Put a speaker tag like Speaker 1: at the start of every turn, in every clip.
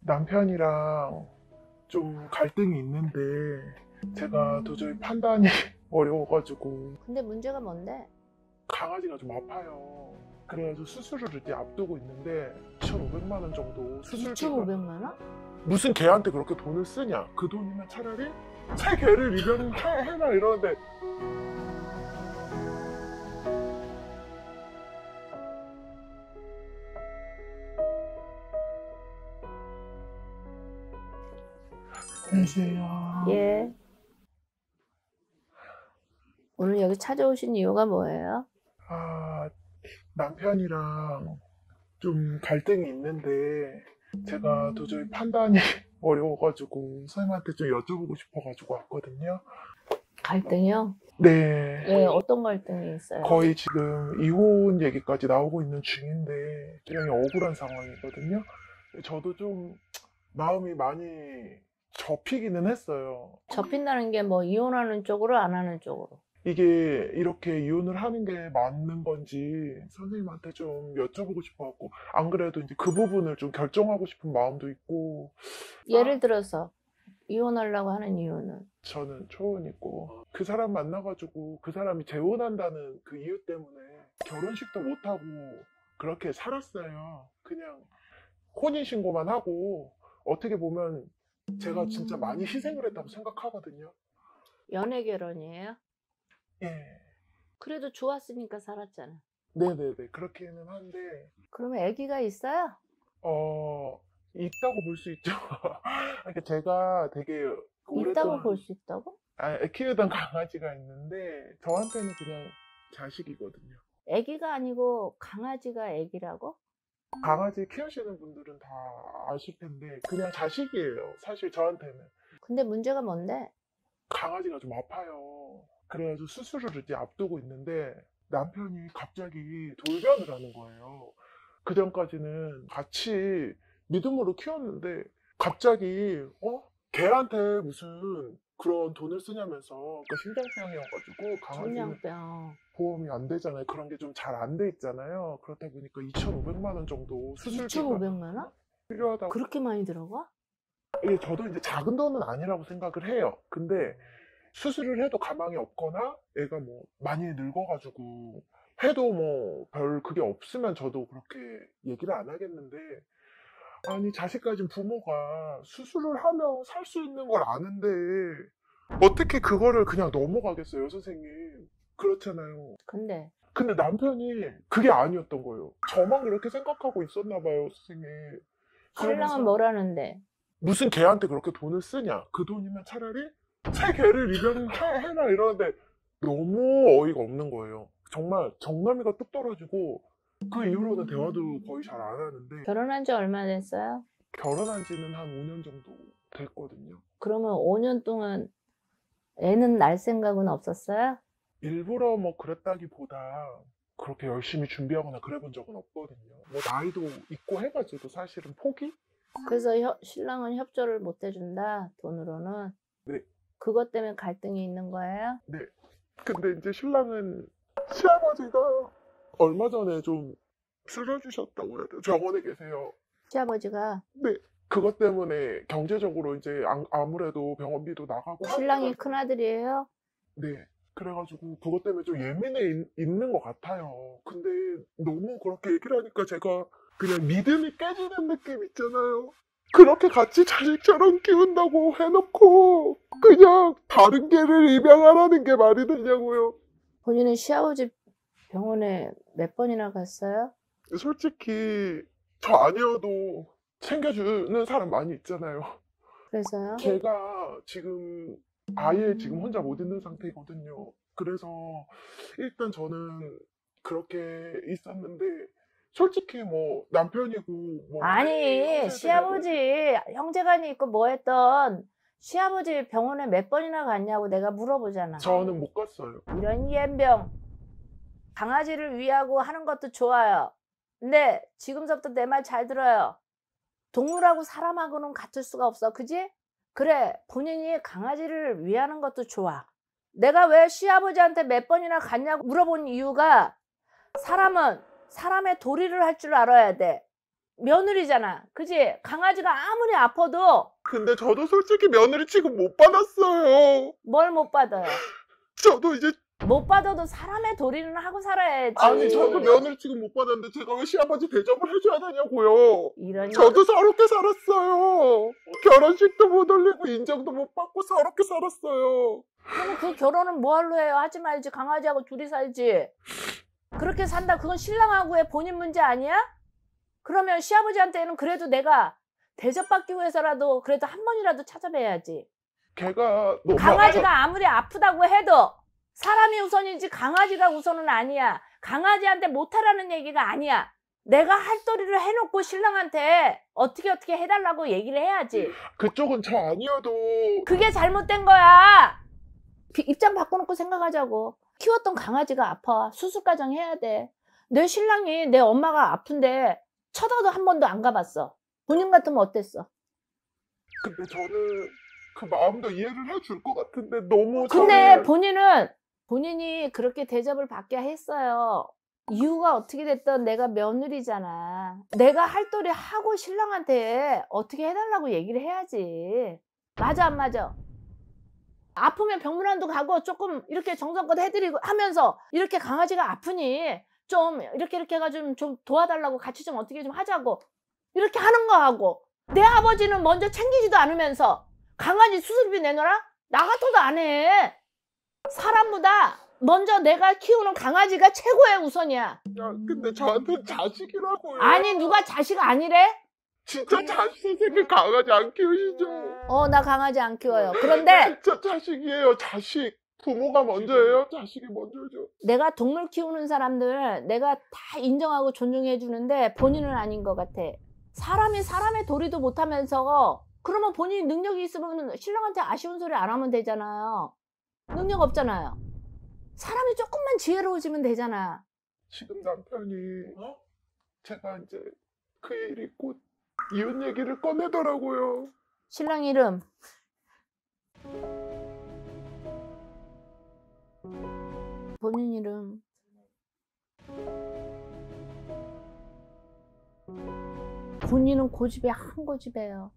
Speaker 1: 남편이랑 좀 갈등이 있는데 제가 도저히 판단이 어려워가지고
Speaker 2: 근데 문제가 뭔데?
Speaker 1: 강아지가 좀 아파요. 그래가지고 수술을 이제 앞두고 있는데 2,500만 원 정도 수술비가
Speaker 2: 2,500만 원?
Speaker 1: 무슨 개한테 그렇게 돈을 쓰냐? 그 돈이면 차라리 새 개를 입양해라 이러는데 안녕하세요.
Speaker 2: 예. 오늘 여기 찾아오신 이유가 뭐예요?
Speaker 1: 남편이랑 좀 갈등이 있는데 제가 도저히 판단이 어려워가지고 선생님한테 좀 여쭤보고 싶어가지고 왔거든요.
Speaker 2: 갈등이요?
Speaker 1: 네.
Speaker 2: 예, 어떤 갈등이 있어요?
Speaker 1: 거의 지금 이혼 얘기까지 나오고 있는 중인데 굉장히 억울한 상황이거든요. 저도 좀 마음이 많이 접히기는 했어요.
Speaker 2: 접힌다는 게 뭐 이혼하는 쪽으로 안 하는 쪽으로?
Speaker 1: 이게 이렇게 이혼을 하는 게 맞는 건지 선생님한테 좀 여쭤보고 싶어갖고 안 그래도 이제 그 부분을 좀 결정하고 싶은 마음도 있고
Speaker 2: 예를 들어서 이혼하려고 하는 이유는?
Speaker 1: 저는 초혼이고 그 사람 만나가지고 그 사람이 재혼한다는 그 이유 때문에 결혼식도 못하고 그렇게 살았어요. 그냥 혼인신고만 하고 어떻게 보면 제가 진짜 많이 희생을 했다고 생각하거든요.
Speaker 2: 연애 결혼이에요?
Speaker 1: 예.
Speaker 2: 그래도 좋았으니까 살았잖아.
Speaker 1: 네네네. 그렇기는 한데
Speaker 2: 그러면 아기가 있어요?
Speaker 1: 있다고 볼 수 있죠. 그러니까 제가 되게
Speaker 2: 있다고
Speaker 1: 오랫동안
Speaker 2: 볼 수 있다고?
Speaker 1: 키우던 강아지가 있는데 저한테는 그냥 자식이거든요.
Speaker 2: 아기가 아니고 강아지가 아기라고?
Speaker 1: 강아지 키우시는 분들은 다 아실 텐데 그냥 자식이에요. 사실 저한테는.
Speaker 2: 근데 문제가 뭔데?
Speaker 1: 강아지가 좀 아파요. 그래가지고 수술을 이제 앞두고 있는데 남편이 갑자기 돌변을 하는 거예요. 그 전까지는 같이 믿음으로 키웠는데 갑자기 걔한테 무슨 그런 돈을 쓰냐면서 그 심장병이어가지고 강아지는
Speaker 2: 종양병.
Speaker 1: 보험이 안 되잖아요. 그런 게 좀 잘 안 돼 있잖아요. 그러다 보니까 2,500만 원 정도 수술비가
Speaker 2: 2,500만 원?
Speaker 1: 필요하다고.
Speaker 2: 그렇게 많이 들어가?
Speaker 1: 이게 저도 이제 작은 돈은 아니라고 생각을 해요. 근데 수술을 해도 가망이 없거나 애가 뭐 많이 늙어가지고 해도 뭐 별 그게 없으면 저도 그렇게 얘기를 안 하겠는데 아니 자식 가진 부모가 수술을 하면 살 수 있는 걸 아는데 어떻게 그거를 그냥 넘어가겠어요, 선생님. 그렇잖아요.
Speaker 2: 근데
Speaker 1: 근데 남편이 그게 아니었던 거예요. 저만 그렇게 생각하고 있었나 봐요, 선생님.
Speaker 2: 신랑은
Speaker 1: 그러면서
Speaker 2: 뭐라는데?
Speaker 1: 무슨 개한테 그렇게 돈을 쓰냐? 그 돈이면 차라리 새 개를 입양해라 이러는데 너무 어이가 없는 거예요. 정말 정남이가 뚝 떨어지고 그 이후로는 대화도 거의 잘 안 하는데
Speaker 2: 결혼한 지 얼마 됐어요?
Speaker 1: 결혼한 지는 한 5년 정도 됐거든요.
Speaker 2: 그러면 5년 동안 애는 낳을 생각은 없었어요?
Speaker 1: 일부러 뭐 그랬다기보다 그렇게 열심히 준비하거나 그래 본 적은 없거든요. 뭐 나이도 있고 해가지고 사실은 포기?
Speaker 2: 그래서 신랑은 협조를 못 해준다, 돈으로는?
Speaker 1: 네.
Speaker 2: 그것 때문에 갈등이 있는 거예요?
Speaker 1: 네. 근데 이제 신랑은 시아버지가 얼마 전에 좀 쓰러지셨다고 해야 돼요. 병원에 계세요.
Speaker 2: 시아버지가?
Speaker 1: 네. 그것 때문에 경제적으로 이제 아무래도 병원비도 나가고
Speaker 2: 신랑이
Speaker 1: 하니까
Speaker 2: 큰아들이에요?
Speaker 1: 네. 그래가지고 그것 때문에 좀 예민해 있는 것 같아요. 근데 너무 그렇게 얘기를 하니까 제가 그냥 믿음이 깨지는 느낌 있잖아요. 그렇게 같이 자식처럼 키운다고 해놓고 그냥 다른 개를 입양하라는 게 말이 되냐고요.
Speaker 2: 본인은 시아버지 병원에 몇 번이나 갔어요?
Speaker 1: 솔직히 저 아니어도 챙겨주는 사람 많이 있잖아요.
Speaker 2: 그래서요?
Speaker 1: 제가 지금 아예 지금 혼자 못 있는 상태거든요. 그래서 일단 저는 그렇게 있었는데 솔직히 뭐 남편이고 뭐
Speaker 2: 아니, 시아버지 형제간이 있고 뭐 했던 시아버지 병원에 몇 번이나 갔냐고 내가 물어보잖아.
Speaker 1: 저는 못 갔어요.
Speaker 2: 이런 이엠병. 강아지를 위하고 하는 것도 좋아요. 근데 지금서부터 내 말 잘 들어요. 동물하고 사람하고는 같을 수가 없어. 그지? 그래, 본인이 강아지를 위하는 것도 좋아. 내가 왜 시아버지한테 몇 번이나 갔냐고 물어본 이유가 사람은 사람의 도리를 할 줄 알아야 돼. 며느리잖아. 그지? 강아지가 아무리 아파도
Speaker 1: 근데 저도 솔직히 며느리 취급 못 받았어요.
Speaker 2: 뭘 못 받아요?
Speaker 1: 저도 이제
Speaker 2: 못 받아도 사람의 도리는 하고 살아야지.
Speaker 1: 아니 저도 며느리 취급 못 받았는데 제가 왜 시아버지 대접을 해줘야 되냐고요.
Speaker 2: 이런
Speaker 1: 저도 서럽게 살았어요. 결혼식도 못 올리고 인정도 못 받고 서럽게 살았어요.
Speaker 2: 그럼 그 결혼은 뭐할로 해요? 하지 말지. 강아지하고 둘이 살지. 그렇게 산다. 그건 신랑하고의 본인 문제 아니야? 그러면 시아버지한테는 그래도 내가 대접받기 위해서라도 그래도 한 번이라도 찾아뵈야지.
Speaker 1: 걔가 너무
Speaker 2: 강아지가 아무리 아프다고 해도 사람이 우선이지 강아지가 우선은 아니야. 강아지한테 못하라는 얘기가 아니야. 내가 할도리를 해놓고 신랑한테 어떻게 해달라고 얘기를 해야지.
Speaker 1: 그쪽은 저 아니어도
Speaker 2: 그게 잘못된 거야. 입장 바꿔놓고 생각하자고. 키웠던 강아지가 아파. 수술 과정 해야 돼. 내 신랑이 내 엄마가 아픈데 쳐다도 한 번도 안 가봤어. 본인 같으면 어땠어?
Speaker 1: 근데 저는 그 마음도 이해를 해줄 것 같은데 너무
Speaker 2: 근데
Speaker 1: 저는
Speaker 2: 본인이 그렇게 대접을 받게 했어요. 이유가 어떻게 됐든 내가 며느리잖아. 내가 할도리 하고 신랑한테 어떻게 해달라고 얘기를 해야지. 맞아 안 맞아? 아프면 병문안도 가고 조금 이렇게 정성껏 해드리고 하면서 이렇게 강아지가 아프니 좀 이렇게 해가지고 좀 도와달라고 같이 좀 어떻게 좀 하자고 이렇게 하는 거 하고 내 아버지는 먼저 챙기지도 않으면서 강아지 수술비 내놔라? 나 같아도 안 해. 사람보다 먼저 내가 키우는 강아지가 최고의 우선이야.
Speaker 1: 야 근데 저한테 자식이라고요.
Speaker 2: 아니 누가 자식 아니래?
Speaker 1: 진짜 자식 생긴 강아지 안 키우시죠?
Speaker 2: 나 강아지 안 키워요. 그런데
Speaker 1: 진짜 자식이에요. 자식. 부모가 먼저예요. 자식이 먼저죠.
Speaker 2: 내가 동물 키우는 사람들 내가 다 인정하고 존중해 주는데 본인은 아닌 것 같아. 사람이 사람의 도리도 못하면서 그러면 본인이 능력이 있으면 신랑한테 아쉬운 소리 안 하면 되잖아요. 능력 없잖아요. 사람이 조금만 지혜로워지면 되잖아.
Speaker 1: 지금 남편이 제가 이제 그 일이 곧 이혼 얘기를 꺼내더라고요.
Speaker 2: 신랑 이름 본인 이름 본인은 고집이 한 고집이에요.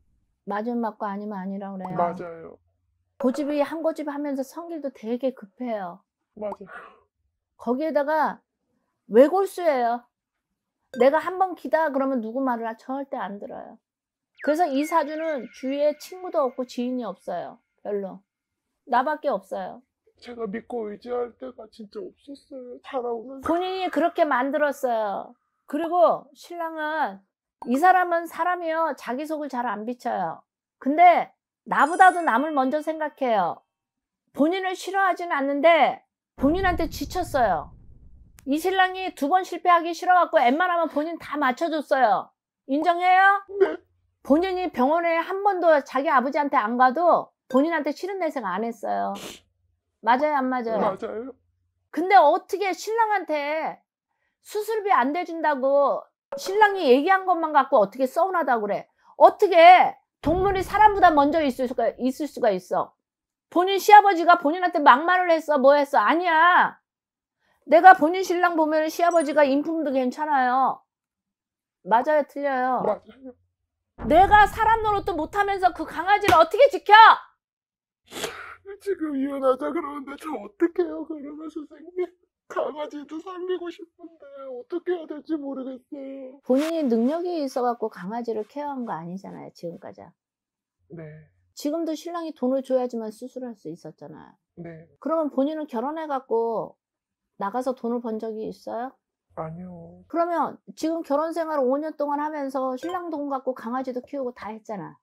Speaker 2: 맞으면 맞고 아니면 아니라고 그래요.
Speaker 1: 맞아요.
Speaker 2: 고집이 한 고집 하면서 성질도 되게 급해요.
Speaker 1: 맞아요.
Speaker 2: 거기에다가 외골수예요. 내가 한 번 기다 그러면 누구 말을 절대 안 들어요. 그래서 이 사주는 주위에 친구도 없고 지인이 없어요. 별로. 나밖에 없어요.
Speaker 1: 제가 믿고 의지할 때가 진짜 없었어요. 살아오면서.
Speaker 2: 본인이 그렇게 만들었어요. 그리고 신랑은 이 사람은 사람이요. 자기 속을 잘 안 비춰요. 근데 나보다도 남을 먼저 생각해요. 본인을 싫어하지는 않는데 본인한테 지쳤어요. 이 신랑이 2번 실패하기 싫어갖고 웬만하면 본인 다 맞춰줬어요. 인정해요?
Speaker 1: 네.
Speaker 2: 본인이 병원에 한 번도 자기 아버지한테 안 가도 본인한테 싫은 내색 안 했어요. 맞아요 안 맞아요?
Speaker 1: 맞아요.
Speaker 2: 근데 어떻게 신랑한테 수술비 안 대준다고 신랑이 얘기한 것만 갖고 어떻게 서운하다고 그래? 어떻게 동물이 사람보다 먼저 있을 수가 있어? 본인 시아버지가 본인한테 막말을 했어? 뭐 했어? 아니야. 내가 본인 신랑 보면 시아버지가 인품도 괜찮아요. 맞아요 틀려요?
Speaker 1: 맞아요.
Speaker 2: 내가 사람 노릇도 못하면서 그 강아지를 어떻게 지켜?
Speaker 1: 지금 이혼하자 그러는데 저 어떡해요? 그러면 선생님. 강아지도 살리고 싶은데 어떻게 해야 될지 모르겠어요.
Speaker 2: 본인이 능력이 있어갖고 강아지를 케어한 거 아니잖아요 지금까지.
Speaker 1: 네.
Speaker 2: 지금도 신랑이 돈을 줘야지만 수술할 수 있었잖아요.
Speaker 1: 네.
Speaker 2: 그러면 본인은 결혼해갖고 나가서 돈을 번 적이 있어요?
Speaker 1: 아니요.
Speaker 2: 그러면 지금 결혼 생활 5년 동안 하면서 신랑 돈 갖고 강아지도 키우고 다 했잖아.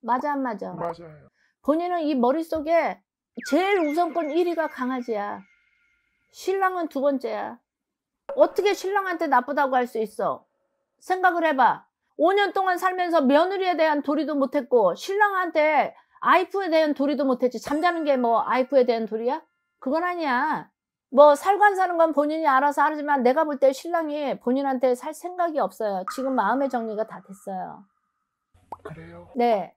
Speaker 2: 맞아 안 맞아?
Speaker 1: 맞아요.
Speaker 2: 본인은 이 머릿속에 제일 우선권 1위가 강아지야. 신랑은 2번째야. 어떻게 신랑한테 나쁘다고 할 수 있어? 생각을 해봐. 5년 동안 살면서 며느리에 대한 도리도 못했고 신랑한테 아이프에 대한 도리도 못했지. 잠자는 게 뭐 아이프에 대한 도리야? 그건 아니야. 뭐 살관 사는 건 본인이 알아서 하지만 내가 볼 때 신랑이 본인한테 살 생각이 없어요. 지금 마음의 정리가 다 됐어요.
Speaker 1: 그래요?
Speaker 2: 네.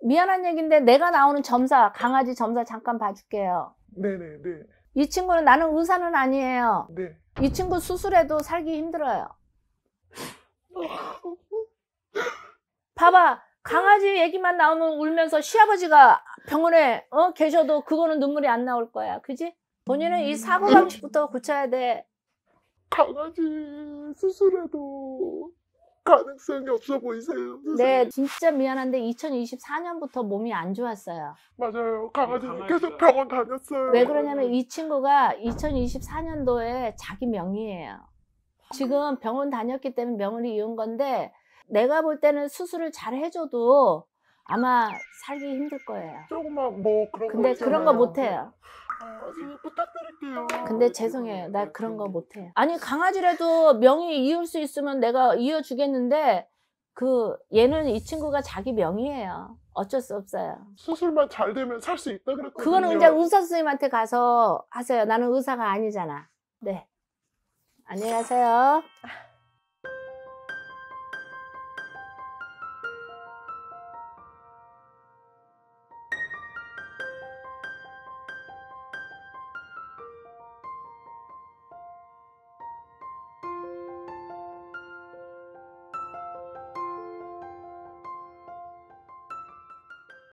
Speaker 2: 미안한 얘기인데 내가 나오는 점사, 강아지 점사 잠깐 봐줄게요.
Speaker 1: 네네네.
Speaker 2: 이 친구는 나는 의사는 아니에요.
Speaker 1: 네.
Speaker 2: 이 친구 수술해도 살기 힘들어요. 봐봐. 강아지 얘기만 나오면 울면서 시아버지가 병원에 계셔도 그거는 눈물이 안 나올 거야. 그지? 본인은 이 사고방식부터 고쳐야 돼.
Speaker 1: 강아지 수술해도 가능성이 없어 보이세요. 선생님.
Speaker 2: 네, 진짜 미안한데 2024년부터 몸이 안 좋았어요.
Speaker 1: 맞아요. 강아지 계속 병원 다녔어요.
Speaker 2: 왜 그러냐면 이 친구가 2024년도에 자기 명의예요. 지금 병원 다녔기 때문에 명의를 이은 건데 내가 볼 때는 수술을 잘 해줘도 아마 살기 힘들 거예요.
Speaker 1: 조금만 뭐 그런
Speaker 2: 근데
Speaker 1: 거
Speaker 2: 그런 거 못해요.
Speaker 1: 선생님 부탁드릴게요.
Speaker 2: 근데 죄송해요. 나 그런 거 못해요. 아니 강아지라도 명의 이을 수 있으면 내가 이어주겠는데 얘는 이 친구가 자기 명의예요. 어쩔 수 없어요.
Speaker 1: 수술만 잘 되면 살 수 있다 그랬거든요.
Speaker 2: 그거는 이제 의사 선생님한테 가서 하세요. 나는 의사가 아니잖아. 네. 안녕히 가세요.